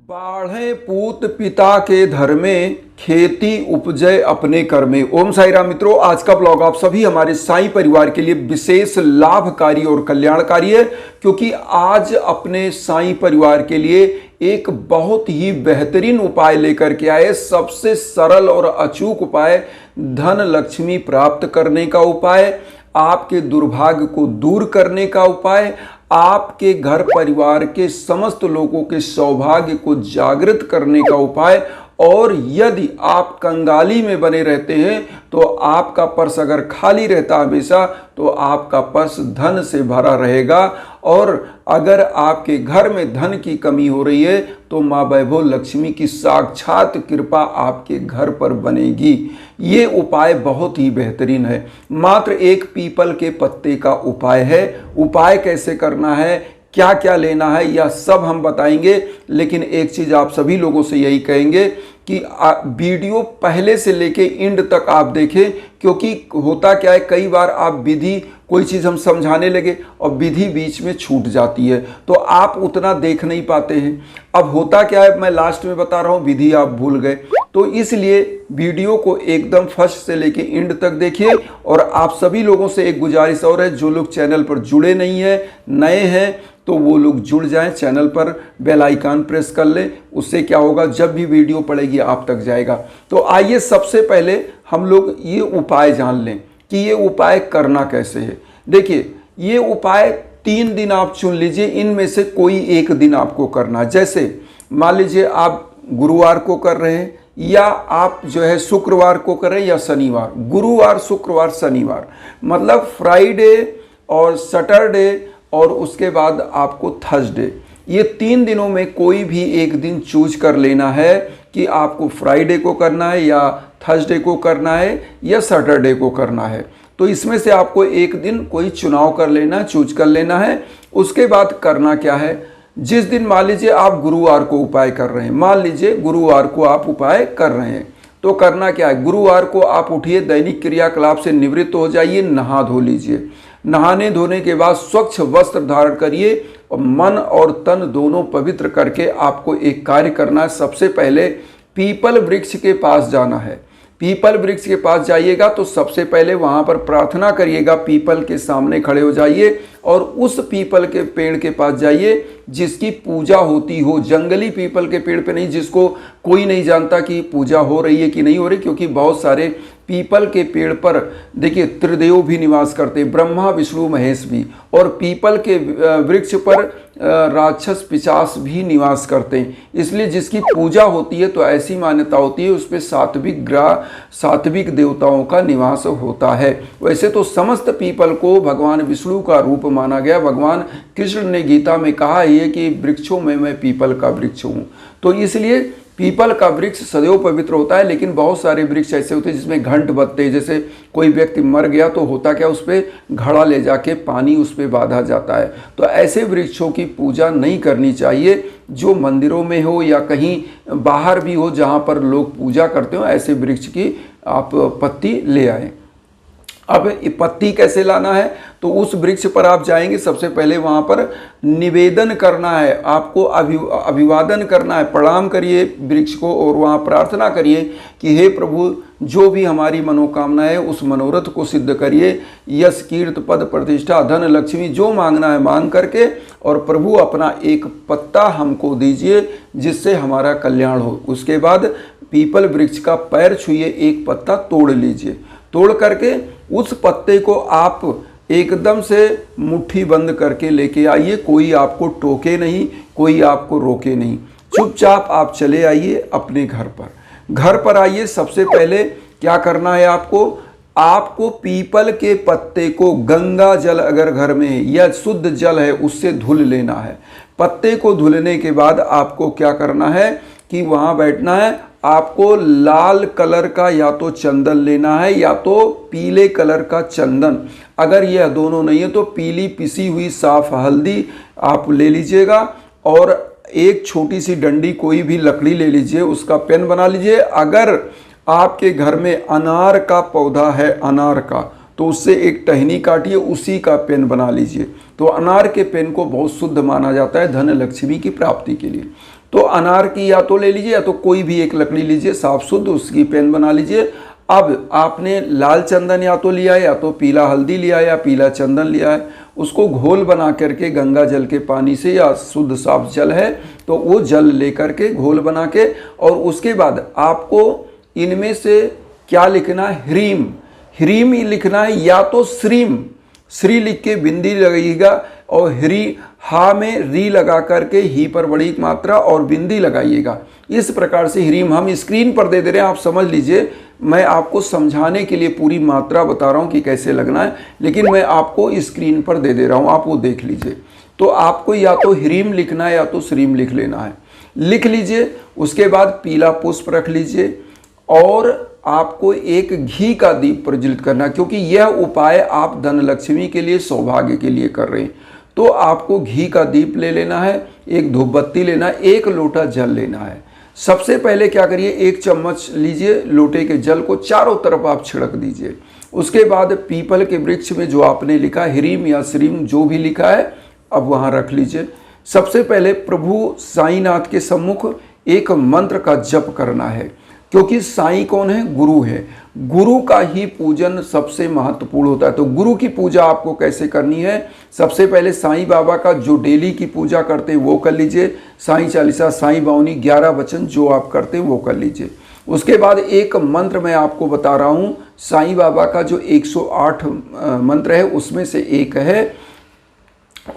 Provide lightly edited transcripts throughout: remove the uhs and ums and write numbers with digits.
बाढ़े पूत पिता के धर्मे, खेती उपजय अपने कर में। ओम साई राम मित्रों, आज का ब्लॉग आप सभी हमारे साईं परिवार के लिए विशेष लाभकारी और कल्याणकारी है, क्योंकि आज अपने साईं परिवार के लिए एक बहुत ही बेहतरीन उपाय लेकर के आए। सबसे सरल और अचूक उपाय, धन लक्ष्मी प्राप्त करने का उपाय, आपके दुर्भाग्य को दूर करने का उपाय, आपके घर परिवार के समस्त लोगों के सौभाग्य को जागृत करने का उपाय। और यदि आप कंगाली में बने रहते हैं तो आपका पर्स अगर खाली रहता हमेशा तो आपका पर्स धन से भरा रहेगा। और अगर आपके घर में धन की कमी हो रही है तो माँ वैभव लक्ष्मी की साक्षात कृपा आपके घर पर बनेगी। ये उपाय बहुत ही बेहतरीन है। मात्र एक पीपल के पत्ते का उपाय है। उपाय कैसे करना है, क्या क्या लेना है, यह सब हम बताएंगे। लेकिन एक चीज आप सभी लोगों से यही कहेंगे कि वीडियो पहले से लेके एंड तक आप देखें, क्योंकि होता क्या है, कई बार आप विधि कोई चीज़ हम समझाने लगे और विधि बीच में छूट जाती है तो आप उतना देख नहीं पाते हैं। अब होता क्या है, मैं लास्ट में बता रहा हूँ, विधि आप भूल गए। तो इसलिए वीडियो को एकदम फर्स्ट से लेके एंड तक देखिए। और आप सभी लोगों से एक गुजारिश और है, जो लोग चैनल पर जुड़े नहीं हैं, नए हैं, तो वो लोग जुड़ जाएं, चैनल पर बेल आइकन प्रेस कर लें। उससे क्या होगा, जब भी वीडियो पड़ेगी आप तक जाएगा। तो आइए सबसे पहले हम लोग ये उपाय जान लें कि ये उपाय करना कैसे है। देखिए, ये उपाय 3 दिन आप चुन लीजिए, इनमें से कोई एक दिन आपको करना। जैसे मान लीजिए आप गुरुवार को कर रहे हैं, या आप जो है शुक्रवार को कर रहे हैं, या शनिवार। गुरुवार, शुक्रवार, शनिवार, मतलब फ्राइडे और सैटरडे और उसके बाद आपको थर्सडे। ये 3 दिनों में कोई भी एक दिन चूज कर लेना है कि आपको फ्राइडे को करना है, या थर्सडे को करना है, या सैटरडे को करना है। तो इसमें से आपको एक दिन कोई चुनाव कर लेना, चूज कर लेना है। उसके बाद करना क्या है, जिस दिन मान लीजिए आप गुरुवार को उपाय कर रहे हैं, मान लीजिए गुरुवार को आप उपाय कर रहे हैं, तो करना क्या है, गुरुवार को आप उठिए, दैनिक क्रियाकलाप से निवृत्त हो जाइए, नहा धो लीजिए। नहाने धोने के बाद स्वच्छ वस्त्र धारण करिए और मन और तन दोनों पवित्र करके आपको एक कार्य करना है। सबसे पहले पीपल वृक्ष के पास जाना है। पीपल वृक्ष के पास जाइएगा तो सबसे पहले वहां पर प्रार्थना करिएगा, पीपल के सामने खड़े हो जाइए और उस पीपल के पेड़ के पास जाइए जिसकी पूजा होती हो। जंगली पीपल के पेड़ पे नहीं, जिसको कोई नहीं जानता कि पूजा हो रही है कि नहीं हो रही, क्योंकि बहुत सारे पीपल के पेड़ पर देखिए त्रिदेव भी निवास करते हैं, ब्रह्मा विष्णु महेश भी, और पीपल के वृक्ष पर राक्षस पिशाच भी निवास करते हैं। इसलिए जिसकी पूजा होती है तो ऐसी मान्यता होती है उस पर सात्विक ग्रह, सात्विक देवताओं का निवास होता है। वैसे तो समस्त पीपल को भगवान विष्णु का रूप माना गया। भगवान कृष्ण ने गीता में कहा है कि वृक्षों में मैं पीपल का वृक्ष हूँ। तो इसलिए पीपल का वृक्ष सदैव पवित्र होता है। लेकिन बहुत सारे वृक्ष ऐसे होते हैं जिसमें घंट बत्ते, जैसे कोई व्यक्ति मर गया तो होता क्या, उस पर घड़ा ले जाके पानी उस पर बांधा जाता है। तो ऐसे वृक्षों की पूजा नहीं करनी चाहिए। जो मंदिरों में हो या कहीं बाहर भी हो जहाँ पर लोग पूजा करते हो, ऐसे वृक्ष की आप पत्ती ले आए। अब पत्ती कैसे लाना है, तो उस वृक्ष पर आप जाएंगे, सबसे पहले वहाँ पर निवेदन करना है, आपको अभिवादन करना है, प्रणाम करिए वृक्ष को और वहाँ प्रार्थना करिए कि हे प्रभु, जो भी हमारी मनोकामना है उस मनोरथ को सिद्ध करिए। यश कीर्त पद प्रतिष्ठा धन लक्ष्मी जो मांगना है मांग करके, और प्रभु अपना एक पत्ता हमको दीजिए जिससे हमारा कल्याण हो। उसके बाद पीपल वृक्ष का पैर छुइए, एक पत्ता तोड़ लीजिए। तोड़ करके उस पत्ते को आप एकदम से मुट्ठी बंद करके लेके आइए। कोई आपको टोके नहीं, कोई आपको रोके नहीं, चुपचाप आप चले आइए अपने घर पर। घर पर आइए, सबसे पहले क्या करना है आपको पीपल के पत्ते को गंगा जल अगर घर में है या शुद्ध जल है उससे धुल लेना है। पत्ते को धुलने के बाद आपको क्या करना है कि वहाँ बैठना है। आपको लाल कलर का या तो चंदन लेना है या तो पीले कलर का चंदन। अगर यह दोनों नहीं है तो पीली पिसी हुई साफ हल्दी आप ले लीजिएगा, और एक छोटी सी डंडी कोई भी लकड़ी ले लीजिए, उसका पेन बना लीजिए। अगर आपके घर में अनार का पौधा है, अनार का, तो उससे एक टहनी काटिए, उसी का पेन बना लीजिए। तो अनार के पेन को बहुत शुद्ध माना जाता है धन लक्ष्मी की प्राप्ति के लिए। तो अनार की या तो ले लीजिए या तो कोई भी एक लकड़ी लीजिए साफ शुद्ध, उसकी पेन बना लीजिए। अब आपने लाल चंदन या तो लिया है या तो पीला हल्दी लिया है या पीला चंदन लिया है, उसको घोल बना करके गंगा जल के पानी से या शुद्ध साफ जल है तो वो जल लेकर के घोल बना के, और उसके बाद आपको इनमें से क्या लिखना है, ह्रीम, ह्रीम ही लिखना है या तो श्रीम, श्री लिख के बिंदी लगाइएगा और हा में री लगा करके ही पर बड़ी मात्रा और बिंदी लगाइएगा। इस प्रकार से ह्रीम हम स्क्रीन पर दे रहे हैं, आप समझ लीजिए। मैं आपको समझाने के लिए पूरी मात्रा बता रहा हूं कि कैसे लगना है, लेकिन मैं आपको स्क्रीन पर दे रहा हूं, आप वो देख लीजिए। तो आपको या तो ह्रीम लिखना है या तो श्रीम लिख लेना है, लिख लीजिए। उसके बाद पीला पुष्प रख लीजिए और आपको एक घी का दीप प्रज्वलित करना, क्योंकि यह उपाय आप धन लक्ष्मी के लिए, सौभाग्य के लिए कर रहे हैं। तो आपको घी का दीप ले लेना है, एक धूपबत्ती लेना है, एक लोटा जल लेना है। सबसे पहले क्या करिए, एक चम्मच लीजिए, लोटे के जल को चारों तरफ आप छिड़क दीजिए। उसके बाद पीपल के वृक्ष में जो आपने लिखा ह्रीम या श्रीम जो भी लिखा है, अब वहाँ रख लीजिए। सबसे पहले प्रभु साईनाथ के सम्मुख एक मंत्र का जप करना है, क्योंकि साईं कौन है, गुरु है। गुरु का ही पूजन सबसे महत्वपूर्ण होता है। तो गुरु की पूजा आपको कैसे करनी है, सबसे पहले साईं बाबा का जो डेली की पूजा करते हैं वो कर लीजिए। साईं चालीसा, साईं बावनी, 11 वचन जो आप करते हैं वो कर लीजिए। उसके बाद एक मंत्र मैं आपको बता रहा हूँ, साईं बाबा का जो 108 मंत्र है उसमें से एक है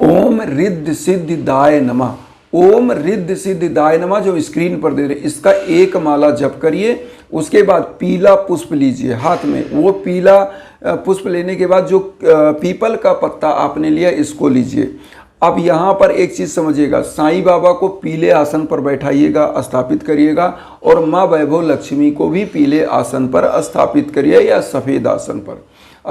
ओम रिद्ध सिद्धिदाय नमः। ओम रिद्ध सिद्धिदाय नमः जो स्क्रीन पर दे रहे, इसका एक माला जप करिए। उसके बाद पीला पुष्प लीजिए हाथ में, वो पीला पुष्प लेने के बाद जो पीपल का पत्ता आपने लिया इसको लीजिए। अब यहाँ पर एक चीज़ समझिएगा, साईं बाबा को पीले आसन पर बैठाइएगा, स्थापित करिएगा, और माँ वैभव लक्ष्मी को भी पीले आसन पर स्थापित करिए या सफ़ेद आसन पर।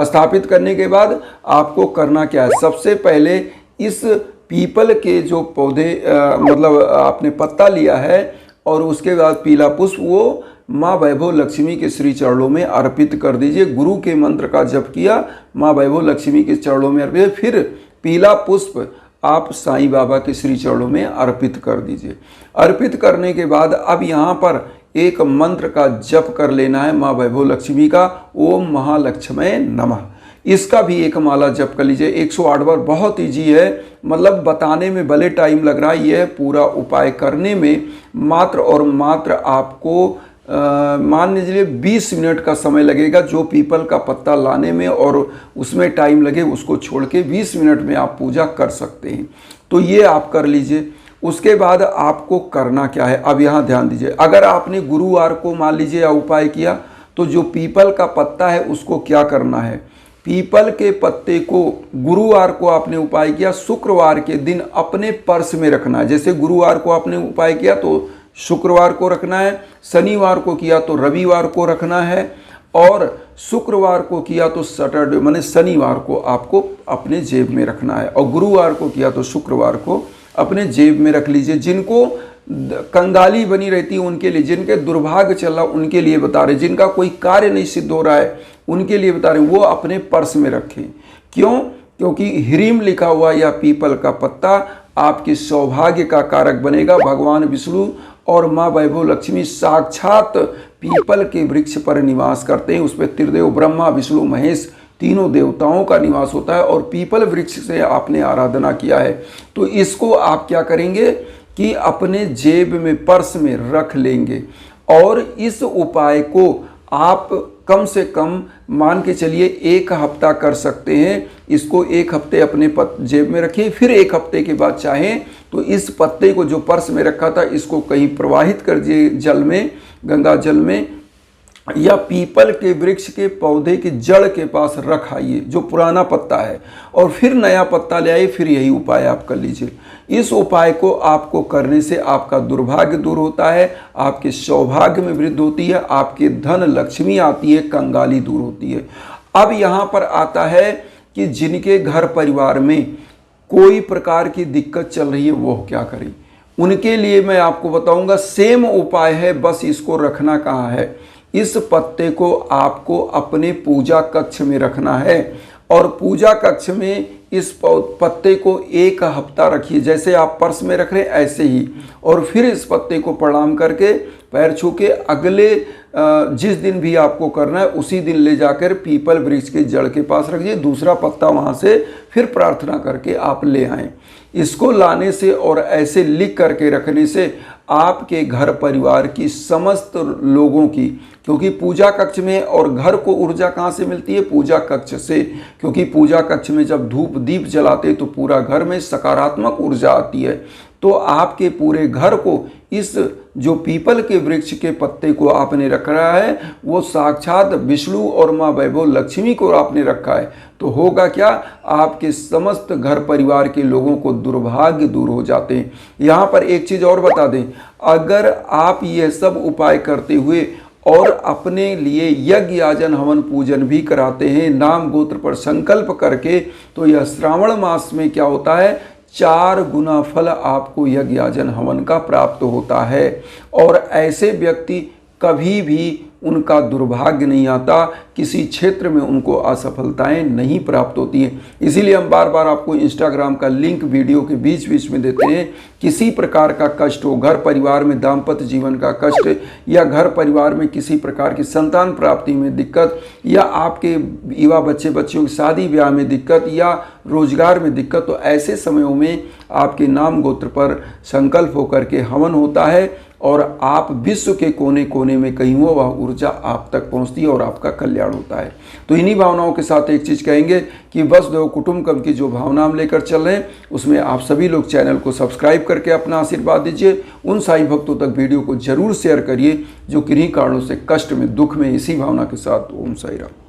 स्थापित करने के बाद आपको करना क्या है, सबसे पहले इस पीपल के जो पौधे मतलब आपने पत्ता लिया है और उसके बाद पीला पुष्प वो माँ वैभव लक्ष्मी के श्री चरणों में अर्पित कर दीजिए। गुरु के मंत्र का जप किया, माँ वैभव लक्ष्मी के चरणों में अर्पित, फिर पीला पुष्प आप साईं बाबा के श्री चरणों में अर्पित कर दीजिए। अर्पित करने के बाद अब यहाँ पर एक मंत्र का जप कर लेना है माँ वैभव लक्ष्मी का, ओम महालक्ष्मी नमः। इसका भी एक माला जप कर लीजिए 108 बार। बहुत ईजी है, मतलब बताने में भले टाइम लग रहा है, यह पूरा उपाय करने में मात्र और मात्र आपको मान लीजिए 20 मिनट का समय लगेगा। जो पीपल का पत्ता लाने में और उसमें टाइम लगे उसको छोड़ के 20 मिनट में आप पूजा कर सकते हैं। तो ये आप कर लीजिए। उसके बाद आपको करना क्या है, अब यहाँ ध्यान दीजिए। अगर आपने गुरुवार को मान लीजिए या उपाय किया, तो जो पीपल का पत्ता है उसको क्या करना है, पीपल के पत्ते को गुरुवार को आपने उपाय किया, शुक्रवार के दिन अपने पर्स में रखना है। जैसे गुरुवार को आपने उपाय किया तो शुक्रवार को रखना है, शनिवार को किया तो रविवार को रखना है, और शुक्रवार को किया तो सैटरडे माने शनिवार को आपको अपने जेब में रखना है, और गुरुवार को किया तो शुक्रवार को अपने जेब में रख लीजिए। जिनको कंगाली बनी रहती है उनके लिए, जिनके दुर्भाग्य चल रहा उनके लिए बता रहे, जिनका कोई कार्य नहीं सिद्ध हो रहा है उनके लिए बता रहे, वो अपने पर्स में रखें। क्यों, क्योंकि ह्रीम लिखा हुआ या पीपल का पत्ता आपके सौभाग्य का कारक बनेगा। भगवान विष्णु और माँ वैभव लक्ष्मी साक्षात पीपल के वृक्ष पर निवास करते हैं। उस पर त्रिदेव ब्रह्मा विष्णु महेश तीनों देवताओं का निवास होता है, और पीपल वृक्ष से आपने आराधना किया है तो इसको आप क्या करेंगे कि अपने जेब में पर्स में रख लेंगे। और इस उपाय को आप कम से कम मान के चलिए 1 हफ्ता कर सकते हैं। इसको 1 हफ्ते अपने जेब में रखिए, फिर 1 हफ्ते के बाद चाहें तो इस पत्ते को जो पर्स में रखा था इसको कहीं प्रवाहित कर दिए जल में, गंगा जल में, या पीपल के वृक्ष के पौधे की जड़ के पास रख आइए जो पुराना पत्ता है, और फिर नया पत्ता ले आइए, फिर यही उपाय आप कर लीजिए। इस उपाय को आपको करने से आपका दुर्भाग्य दूर होता है, आपके सौभाग्य में वृद्धि होती है, आपके धन लक्ष्मी आती है, कंगाली दूर होती है। अब यहाँ पर आता है कि जिनके घर परिवार में कोई प्रकार की दिक्कत चल रही है वो क्या करें, उनके लिए मैं आपको बताऊंगा। सेम उपाय है, बस इसको रखना कहाँ है, इस पत्ते को आपको अपने पूजा कक्ष में रखना है, और पूजा कक्ष में इस पत्ते को 1 हफ्ता रखिए, जैसे आप पर्स में रख रहे हैं ऐसे ही, और फिर इस पत्ते को प्रणाम करके पैर छू के अगले जिस दिन भी आपको करना है उसी दिन ले जाकर पीपल वृक्ष के जड़ के पास रखिए, दूसरा पत्ता वहाँ से फिर प्रार्थना करके आप ले आएँ। इसको लाने से और ऐसे लिख करके रखने से आपके घर परिवार की समस्त लोगों की, क्योंकि पूजा कक्ष में, और घर को ऊर्जा कहाँ से मिलती है? पूजा कक्ष से, क्योंकि पूजा कक्ष में जब धूप दीप जलाते तो पूरा घर में सकारात्मक ऊर्जा आती है। तो आपके पूरे घर को इस जो पीपल के वृक्ष के पत्ते को आपने रख रहा है वो साक्षात विष्णु और माँ वैभव लक्ष्मी को आपने रखा है, तो होगा क्या? आपके समस्त घर परिवार के लोगों को दुर्भाग्य दूर हो जाते हैं। यहाँ पर एक चीज़ और बता दें, अगर आप ये सब उपाय करते हुए और अपने लिए यज्ञ याजन हवन पूजन भी कराते हैं नाम गोत्र पर संकल्प करके, तो यह श्रावण मास में क्या होता है? 4 गुना फल आपको यज्ञ याजन हवन का प्राप्त होता है। और ऐसे व्यक्ति कभी भी उनका दुर्भाग्य नहीं आता, किसी क्षेत्र में उनको असफलताएं नहीं प्राप्त होती हैं। इसीलिए हम बार बार आपको इंस्टाग्राम का लिंक वीडियो के बीच बीच में देते हैं। किसी प्रकार का कष्ट हो, घर परिवार में दाम्पत्य जीवन का कष्ट, या घर परिवार में किसी प्रकार की संतान प्राप्ति में दिक्कत, या आपके युवा बच्चों की शादी ब्याह में दिक्कत, या रोजगार में दिक्कत, तो ऐसे समयों में आपके नाम गोत्र पर संकल्प होकर के हवन होता है और आप विश्व के कोने कोने में कहीं हो वह ऊर्जा आप तक पहुंचती है और आपका कल्याण होता है। तो इन्हीं भावनाओं के साथ एक चीज़ कहेंगे कि वसुधैव कुटुंबकम की जो भावना हम लेकर चल रहे हैं उसमें आप सभी लोग चैनल को सब्सक्राइब करके अपना आशीर्वाद दीजिए। उन साईं भक्तों तक वीडियो को जरूर शेयर करिए जो किन्हीं कारणों से कष्ट में, दुख में। इसी भावना के साथ ओम साई राम।